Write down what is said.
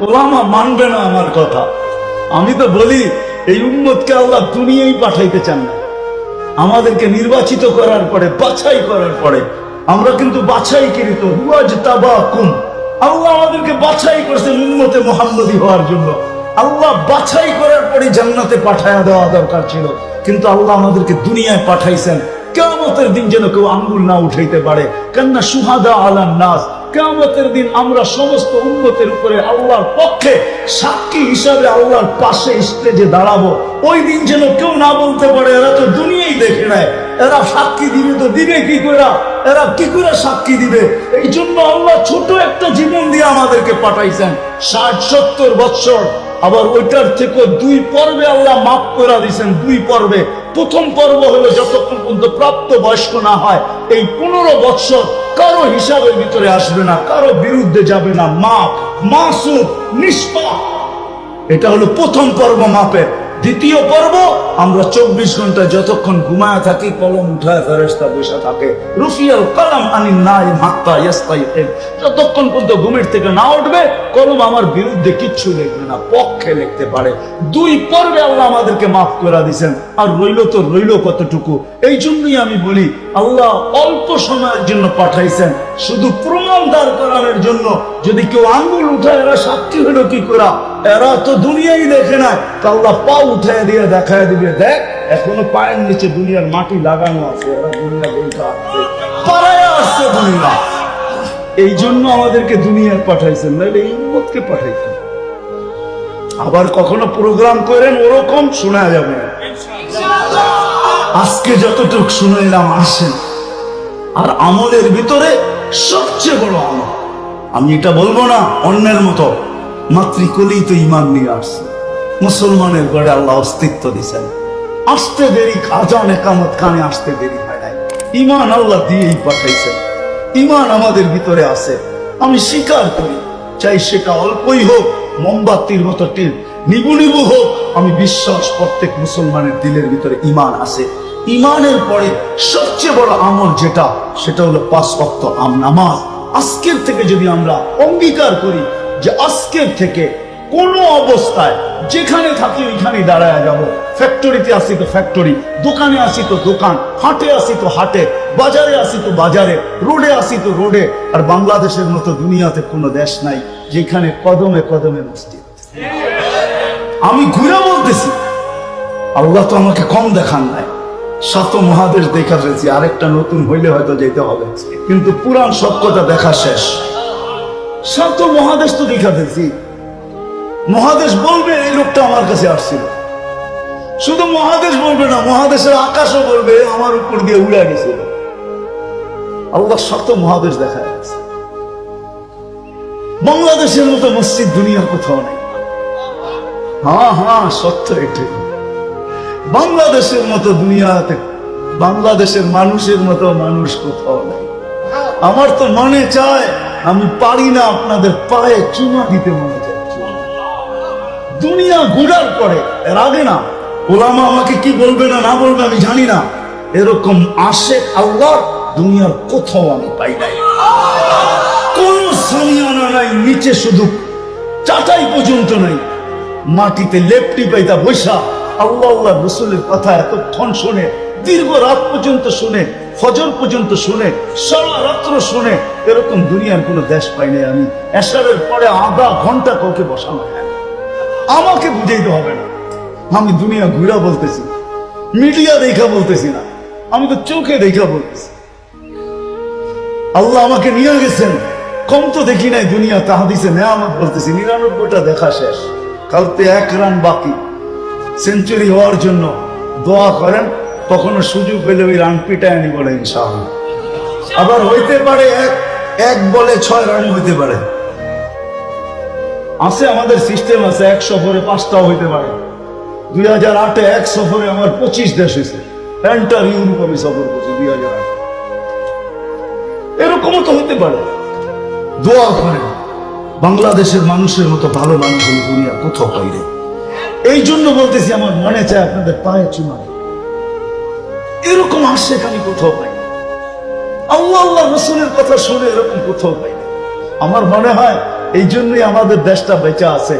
ওলামা মানবে না আমার কথা। আমি তো বলি এই উম্মতকে আল্লাহ দুনিয়ায় পাঠাইতে চান না, আমাদেরকে নির্বাচিত করার পরে, বাছাই করার পরে, আমরা কিন্তু বাছাইকৃত, ওয়াজতাবাকুম, আল্লাহ আমাদেরকে বাছাই করেছেন উম্মতে মুহাম্মদী হওয়ার জন্য। আল্লাহ বাছাই করার পরে জান্নাতে পাঠায়া দেওয়া দরকার ছিল, কিন্তু আল্লাহ আমাদেরকে দুনিয়ায় পাঠাইছেন কিয়ামতের দিন যেন কেউ আঙ্গুল না উঠাইতে পারে। কান্না সুহাদা আলান নাস, কিয়ামতের দিন আমরা সমস্ত উম্মতের উপরে আল্লাহর পক্ষে সাক্ষী হিসাবে আল্লাহর পাশে স্টেজে দাঁড়াবো। ওই দিন যেন কেউ না বলতে পারে এরা তো দুনিয়াই দেখে নেয়, এরা সাক্ষী দিবে তো দিবে কি করে, এরা কি করে সাক্ষী দিবে? এই জন্য আল্লাহ ছোট একটা জীবন দিয়ে আমাদেরকে পাঠাইছেন 60-70 বৎসর। আবার ওইটার থেকে 2 পর্বে আল্লাহ মাফ করে দিয়েছেন। 2 পর্বে, প্রথম পর্ব হলো যতক্ষণ পর্যন্ত প্রাপ্ত বয়স্ক না হয় এই 15 বৎসর কারো হিসাবের ভিতরে আসবে না, কারো বিরুদ্ধে যাবে না, মাপ মাসুম নিষ্পাপ। এটা হলো প্রথম পর্ব মাপের। দ্বিতীয় পর্ব, আমরা 24 ঘন্টা যতক্ষণ ঘুমায় থাকি কলম উঠায় ফেরেশতা বসে থাকে, রুফিয়াল কলম আনিন নাইম হাত্তা ইয়াস্তাইকিন, যতক্ষণ পর্যন্ত ঘুমের থেকে না উঠবে কলম আমার বিরুদ্ধে কিচ্ছু লিখবে না, পক্ষে লিখতে পারে। 2 পর্বে আল্লাহ আমাদেরকে মাফ করে দিয়েছেন। আর রইল তো রইল কতটুকু। এই জন্যই আমি বলি আল্লাহ অল্প সময়ের জন্য পাঠাইছেন, শুধু প্রমাণ দাঁড় করানোর জন্য। যদি কেউ আঙ্গুল উঠায় এরা সাক্ষী হলো কি করা, এরা তো দুনিয়াই দেখে না, আল্লাহ পা উঠায় দিয়ে দেখায় দিবে, দেখ এখনো পায়ের নিচে দুনিয়ার মাটি লাগানো আছে, এরা দুনিয়া দেখা আসছে, পাড়ায় আসছে দুনিয়া। এই জন্য আমাদেরকে দুনিয়ায় পাঠাইছেন, নাহলে এই উম্মতকে পাঠাইছেন। আবার কখনো প্রোগ্রাম করেন ওরকম শোনা যাবে না। আজকে যতটুকু শুনাইলাম আসেন। আর আমলের ভিতরে সবচেয়ে বড় আমল, আমি এটা বলবো না অন্যের মতো, মাতৃকুলেই তো ইমান নিয়ে আসছে। মুসলমানের ঘরে আল্লাহ অস্তিত্ব দিয়েছেন, আসতে দেরি, আজান একামত কানে আসতে দেরি হয় নাই। ইমান আল্লাহ দিয়েই পাঠাইছেন, ইমান আমাদের ভিতরে আছে। আমি স্বীকার করি, চাই সেটা অল্পই হোক, মোমবাতির মতো নিবু নিবু হোক, আমি বিশ্বাস প্রত্যেক মুসলমানের দিলের ভিতরে ইমান আছে। ইমানের পরে সবচেয়ে বড় আমল যেটা, সেটা হলো 5 ওয়াক্ত নামাজ। আজকের থেকে যদি আমরা অঙ্গীকার করি যে আজকের থেকে কোনো অবস্থায় যেখানে থাকি ওইখানে দাঁড়ায় যাব, ফ্যাক্টরিতে আসি তো ফ্যাক্টরি, দোকানে আসি তো দোকান, হাটে আসি তো হাটে, বাজারে আসি তো বাজারে, রোডে আসি তো রোডে। আর বাংলাদেশের মতো দুনিয়াতে কোনো দেশ নাই যেখানে কদমে কদমে মসজিদ। আমি ঘুরে বলতেছি, আল্লাহ তো আমাকে কম দেখান নাই, 7 মহাদেশ দেখা ফেলছি, আরেকটা নতুন হইলে হয়তো যেতে হবে, কিন্তু পুরান সব কথা দেখা শেষ। 7 মহাদেশ তো দেখা ফেলছি। মহাদেশ বলবে এই লোকটা আমার কাছে আসছিল, শুধু মহাদেশ বলবে না, মহাদেশের আকাশও বলবে আমার উপর দিয়ে উড়ে গেছিল। আল্লাহ 7 মহাদেশ দেখা যাচ্ছে। বাংলাদেশের মতো মসজিদ দুনিয়ার কোথাও নেই। হ্যাঁ সত্য এটাই, বাংলাদেশের মতো দুনিয়াতে, বাংলাদেশের মানুষের মতো মানুষ কোথাও নেই। আমার তো মনে চায়, আমি পারি না, আপনাদের পায়ে চুমা দিতে মনে চায়। দুনিয়া ঘুরার পরে, এর আগে না, ওলামা আমাকে কি বলবে না বলবে আমি জানি না, এরকম আশেক আল্লাহ দুনিয়ার কোথাও আমি পাই নাই। কোন সামিয়ানা নাই, নিচে শুধু চাটাই পর্যন্ত নাই, মাটিতে লেপটি পাইতা বৈশা আল্লাহ আল্লাহ রসুলের কথা এতক্ষণ শুনে, দীর্ঘ রাত পর্যন্ত শুনে, ফজর পর্যন্ত শুনে, সারা রাত্র শুনে, এরকম দুনিয়ার কোন দেশ পাই নাই আমি। এশারের পরে আধা ঘন্টা কাউকে বসানো হয়, আমাকে বুঝাইতে হবে না। আমি দুনিয়া ঘুরা বলতেছি, মিডিয়া দেখা বলতেছি না, আমি তো চোখে দেখা বলতেছি। আল্লাহ আমাকে নিয়ে গেছেন, কম তো দেখি নাই দুনিয়া, তাহাদিসে নেয়ামত বলতেছি। 99টা দেখা শেষ, কালকে 1 রান বাকি সেঞ্চুরি হওয়ার জন্য দোয়া করেন। কখনো সুযোগ পেলে ওই রান পিটায় নি বলে ইনশাআল্লাহ। আবার হইতে পারে এক বলে 6 রান হইতে পারে, আছে আমাদের সিস্টেম আছে, 1 সফরে 5টাও হইতে পারে। 2008-এ 1 সফরে আমার 25 দেশ হয়েছে, এন্টার ইউরোপ আমি সফর করছি 2008। এরকমও তো হইতে পারে। দোয়া করেন, বাংলাদেশের মানুষের মতো ভালো মানুষ দুনিয়া কোথাও পাইরে। এই জন্য বলতেছি, আমার মনে চায় আপনাদের পায়ে চুমা, এরকম আশেক আমি কোথাও পাই না। আল্লাহ আল্লাহ রসুলের কথা শুনে এরকম কোথাও পাই না। আমার মনে হয় এই জন্যই আমাদের দেশটা বেঁচে আছে।